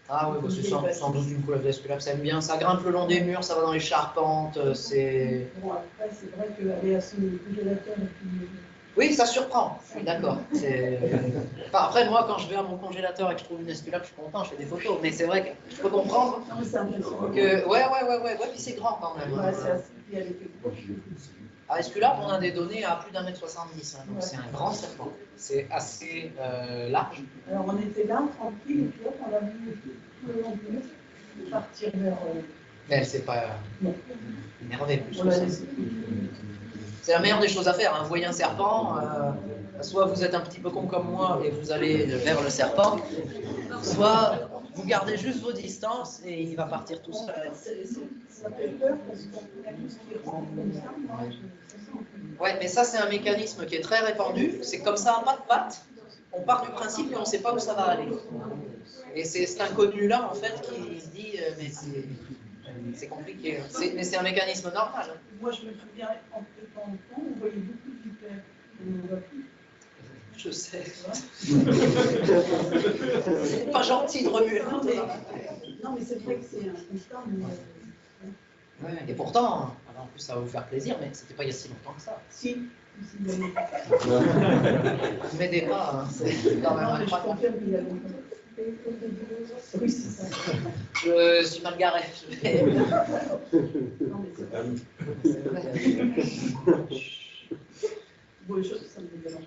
Ah oui, c'est sans doute une couleuvre d'Esculape, ça aime bien. Ça grimpe le long des murs, ça va dans les charpentes, c'est... Bon, après, c'est vrai qu'elle est à son congélateur. Oui, ça surprend, je suis d'accord. Enfin, après, moi, quand je vais à mon congélateur et que je trouve une esculape, je suis content, je fais des photos. Mais c'est vrai que je peux comprendre Non, mais c'est impressionnant. que... Ouais, puis c'est grand quand même. Ouais, c'est assez. Puis elle était proche. À esculape, on a des données à plus d'1,70 m, donc Ouais. c'est un grand serpent. C'est assez large. Alors on était là, tranquille, et puis hop, on l'a vu tout le long du mur, partir vers. Mais elle s'est pas Non. énervée plus On que l'a ça. laissé. C'est la meilleure des choses à faire. Hein. Vous voyez un serpent, soit vous êtes un petit peu con comme moi et vous allez vers le serpent, soit vous gardez juste vos distances et il va partir tout seul. Ça fait peur parce qu'on a tout ce qui ressemble comme ça. Moi, c'est ça, en fait. Ouais, mais ça c'est un mécanisme qui est très répandu. C'est comme ça, pas de pattes. On part du principe qu'on ne sait pas où ça va aller. Et c'est cet inconnu-là, en fait, qui se dit, mais c'est compliqué. Mais c'est un mécanisme normal. Hein. Moi, je me souviens, en pétant le temps, on voyait beaucoup de vipères. On ne voit plus. Je sais. C'est pas gentil de remuer. Non, mais c'est vrai que c'est un constat. Mais... Ouais, et pourtant, alors en plus ça va vous faire plaisir, mais c'était pas il y a si longtemps que ça. Si. Ne m'aidez pas, hein, c'est quand même Non, mais je incroyable. confirme qu'il y a longtemps. Oui, c'est ça. Je suis mal garé. Non, mais c'est pas. C'est vrai. Bon, les choses, ça me dérange.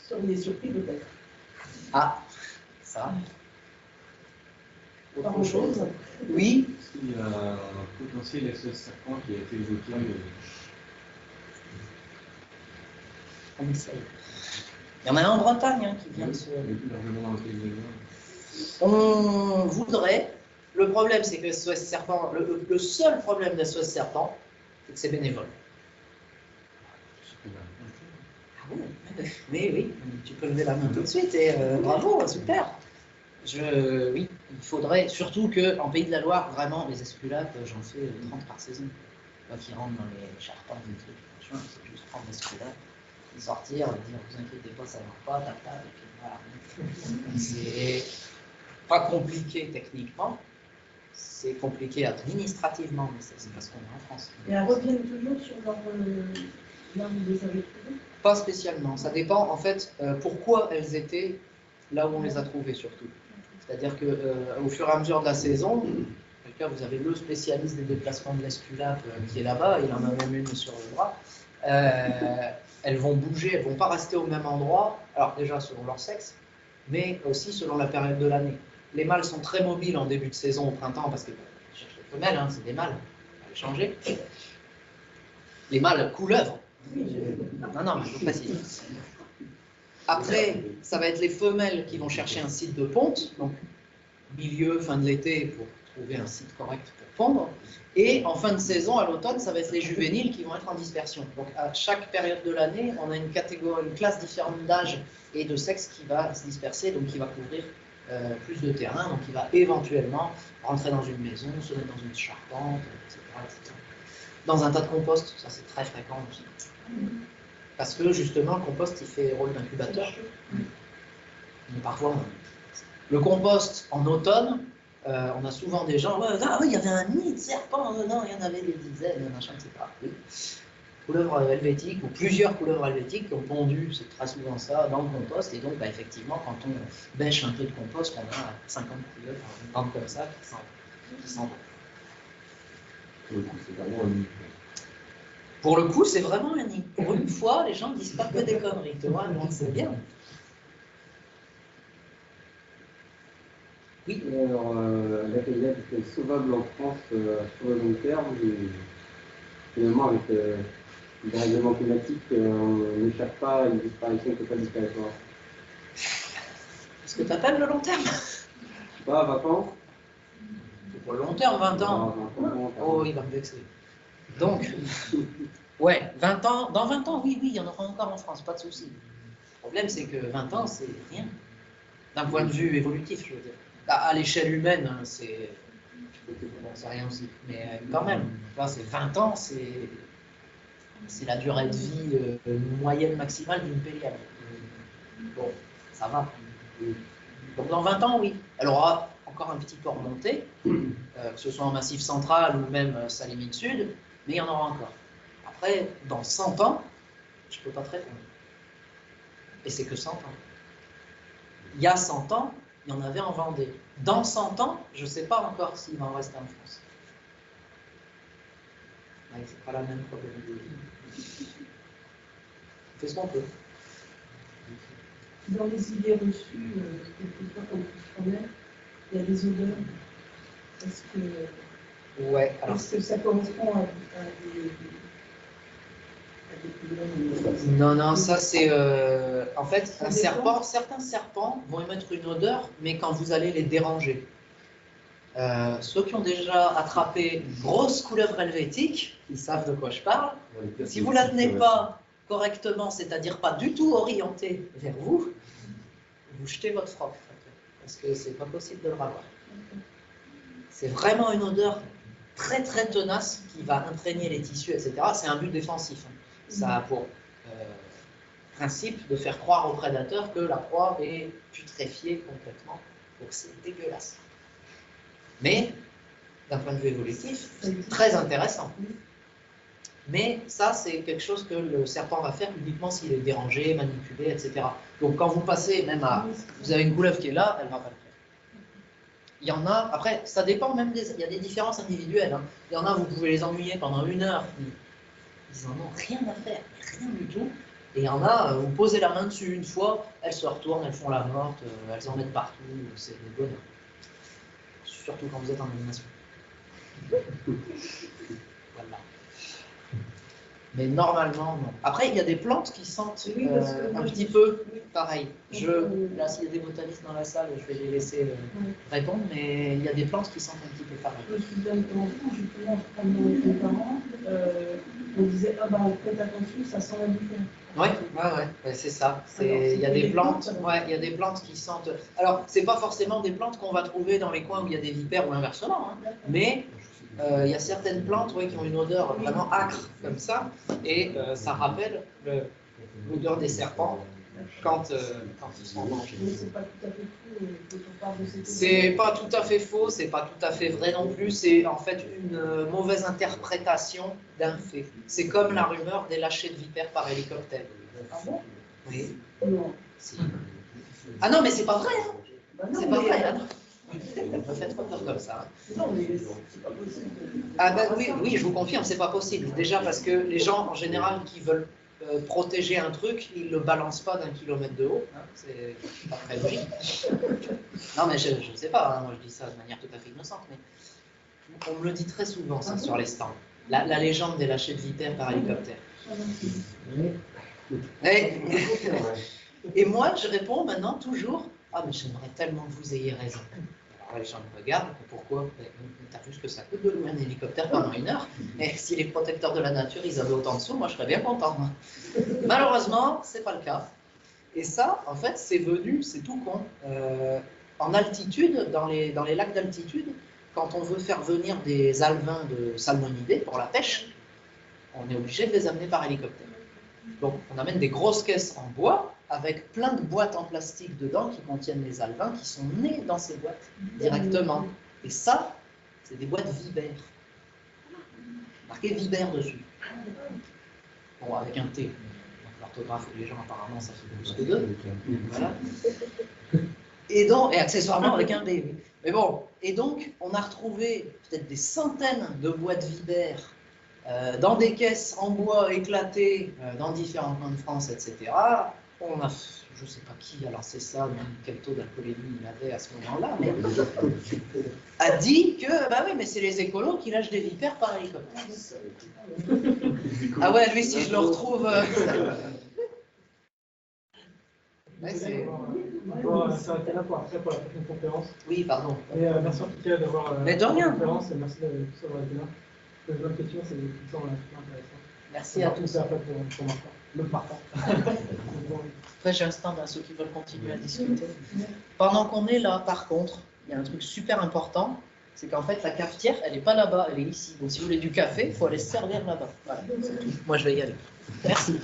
Seriez surpris peut-être. Ah, ça. Par Autre chose? chose. Oui. Il y a un potentiel SOS serpent qui a été évoqué. On essaye. Il y en a un en Bretagne hein, qui vient de se... Plus largement dans le pays. On voudrait. Le problème, c'est que SOS Serpent, le seul problème de SOS Serpent, c'est que c'est bénévole. Ah bon? Mais oui, tu peux lever la main tout de suite et bravo, super. Oui, il faudrait, surtout qu'en Pays de la Loire, vraiment, les esculapes, j'en fais 30 par saison. Moi qui rentre dans les charpents, des trucs, machin, c'est juste prendre l'esculap, sortir, dire, vous inquiétez pas, ça ne va pas, tata, et puis voilà. C'est pas compliqué techniquement, c'est compliqué administrativement, mais c'est parce qu'on est en France. Et elles reviennent toujours sur leur. Là où vous les avez trouvées. Pas spécialement, ça dépend en fait pourquoi elles étaient là où on les a trouvées surtout. C'est-à-dire qu'au fur et à mesure de la saison, quelqu'un, vous avez le spécialiste des déplacements de l'esculape qui est là-bas, il en a même une sur le bras. Elles vont bouger, elles ne vont pas rester au même endroit, alors déjà selon leur sexe, mais aussi selon la période de l'année. Les mâles sont très mobiles en début de saison au printemps parce que ils cherchent les femelles, hein, c'est des mâles, on va les changer. Les mâles couleuvres. Non, mais je vous précise. Après, ça va être les femelles qui vont chercher un site de ponte, donc milieu, fin de l'été, pour trouver un site correct pour pondre. Et en fin de saison, à l'automne, ça va être les juvéniles qui vont être en dispersion. Donc à chaque période de l'année, on a une classe différente d'âge et de sexe qui va se disperser, donc qui va couvrir plus de terrain, donc qui va éventuellement rentrer dans une maison, se mettre dans une charpente, etc. Dans un tas de compost, ça c'est très fréquent aussi. Parce que justement, le compost, il fait rôle d'incubateur. Mais parfois, le compost en automne, on a souvent des gens, ah oui, il y avait un nid de serpents, non, il y en avait des dizaines, machin, etc. Couleuvres helvétiques ou plusieurs couleuvres helvétiques qui ont pondu, c'est très souvent ça, dans le compost. Et donc, effectivement, quand on bêche un peu de compost, on a 50 couleuvres comme ça qui s'en vont. C'est vraiment un nid. Pour le coup, c'est vraiment un nid. Pour une fois, les gens ne disent pas que des conneries. Tu vois, donc c'est bien. Oui. Alors, la caillette est sauvable en France sur le long terme. Et finalement, avec les règlements climatiques, on n'échappe pas à une disparition totale du territoire. Est-ce que tu appelles le long terme? Pas vacances. C'est pour le long terme, 20 ans. Oh, il va me vexer. Donc, ouais, 20 ans, dans 20 ans, oui, il y en aura encore en France, pas de souci. Le problème, c'est que 20 ans, c'est rien. D'un point de vue évolutif, je veux dire. À l'échelle humaine, c'est rien aussi. Mais quand même, là, c'est 20 ans, c'est la durée de vie moyenne maximale d'une péliade. Bon, ça va. Donc dans 20 ans, oui. Elle aura encore un petit peu remonté, que ce soit en Massif central ou même sa limite sud, mais il y en aura encore. Après, dans 100 ans, je ne peux pas te répondre. Et c'est que 100 ans. Il y a 100 ans, il y en avait en Vendée. Dans 100 ans, je ne sais pas encore s'il va en rester en France. Ouais, c'est pas la même probabilité. On fait ce qu'on peut. Dans les idées reçues, quelquefois, quand on se promène, il y a des odeurs. Ouais, alors... Est-ce que ça correspond à des couleurs? Non, non, ça c'est... En fait, certains serpents vont émettre une odeur, mais quand vous allez les déranger. Ceux qui ont déjà attrapé une grosse couleuvre helvétique, ils savent de quoi je parle. Si vous ne la tenez pas correctement, c'est-à-dire pas du tout orientée vers vous, vous jetez votre froc. Parce que c'est pas possible de le ravoir. C'est vraiment une odeur très très tenace qui va imprégner les tissus, etc. C'est un but défensif. Ça a pour principe de faire croire au prédateur que la proie est putréfiée complètement. Donc c'est dégueulasse. Mais, d'un point de vue évolutif, c'est très intéressant. Mais ça, c'est quelque chose que le serpent va faire uniquement s'il est dérangé, manipulé, etc. Donc quand vous passez même à... Vous avez une couleuvre qui est là, elle ne va pas le faire. Il y en a... Après, ça dépend même des... Il y a des différences individuelles. Hein. Il y en a, vous pouvez les ennuyer pendant 1 heure. Ils n'en ont rien à faire, rien du tout. Et il y en a, vous posez la main dessus une fois, elles se retournent, elles font la morte, elles en mettent partout, c'est le bonheur. Surtout quand vous êtes en animation. Voilà. Mais normalement, non. Après, il y a des plantes qui sentent un petit peu pareil. Là, s'il y a des botanistes dans la salle, je vais les laisser répondre, mais il y a des plantes qui sentent un petit peu pareil. Je me souviens de mon enfant, justement, je prends mes parents, on disait, ah ben, faites attention, ça sent la différence. Ouais, c'est ça. Il y a des plantes, il y a des plantes qui sentent. Alors, c'est pas forcément des plantes qu'on va trouver dans les coins où il y a des vipères ou inversement, hein, mais il y a certaines plantes qui ont une odeur vraiment âcre comme ça, et ça rappelle l'odeur des serpents quand ils sont mangés. C'est pas tout à fait faux, c'est pas tout à fait vrai non plus, c'est en fait une mauvaise interprétation d'un fait. C'est comme la rumeur des lâchers de vipères par hélicoptère. Ah bon? Oui. Non. Si. Ah non, mais c'est pas vrai, hein. C'est pas vrai, hein. Ne me faites pas peur comme ça. Hein. Non, mais c'est pas possible. Ah ben oui, je vous confirme, c'est pas possible. Déjà parce que les gens, en général, qui veulent protéger un truc, ils le balancent pas d'1 kilomètre de haut. Hein. C'est pas très logique. Non, mais je ne sais pas, hein. Moi je dis ça de manière tout à fait innocente, mais on me le dit très souvent, ça, sur les stands. La légende des lâchers de vipères par hélicoptère. Et moi, je réponds maintenant toujours, ah mais j'aimerais tellement que vous ayez raison. Alors les gens me regardent, pourquoi? T'as vu ce que ça coûte de louer un hélicoptère pendant 1 heure? Et si les protecteurs de la nature, ils avaient autant de sous, moi je serais bien content. Malheureusement, c'est pas le cas. Et ça, en fait, c'est venu, c'est tout con. En altitude, dans les lacs d'altitude, quand on veut faire venir des alevins de salmonidés pour la pêche, on est obligé de les amener par hélicoptère. Donc, on amène des grosses caisses en bois avec plein de boîtes en plastique dedans qui contiennent les alevins qui sont nés dans ces boîtes directement. Et ça, c'est des boîtes vibères. Marqué vibère dessus. Bon, avec un T. L'orthographe et les gens, apparemment, ça fait plus que 2. Voilà. Et accessoirement avec un D. Mais bon, et donc, on a retrouvé peut-être des centaines de boîtes vibères dans des caisses en bois éclatées dans différents coins de France, etc. On a, je ne sais pas qui a lancé ça, même quel taux d'alcoolémie il avait à ce moment-là, mais a dit que, bah oui, mais c'est les écolos qui lâchent des vipères par hélicoptère. Ah ouais, lui, si je le retrouve... Ouais, c'est... On va s'arrêter là pour la prochaine conférence. Oui, pardon. Mais merci en tout cas d'avoir mais de rien. la conférence et merci d'avoir été là. Les bonnes questions, c'est tout le temps intéressant. Merci à tous. Après pour Martin. L'autre Martin. Après, j'ai un stand à ceux qui veulent continuer à discuter. Pendant qu'on est là, par contre, il y a un truc super important, c'est qu'en fait, la cafetière, elle n'est pas là-bas, elle est ici. Donc, si vous voulez du café, il faut aller se servir là-bas. Voilà, c'est tout. Moi, je vais y aller. Merci.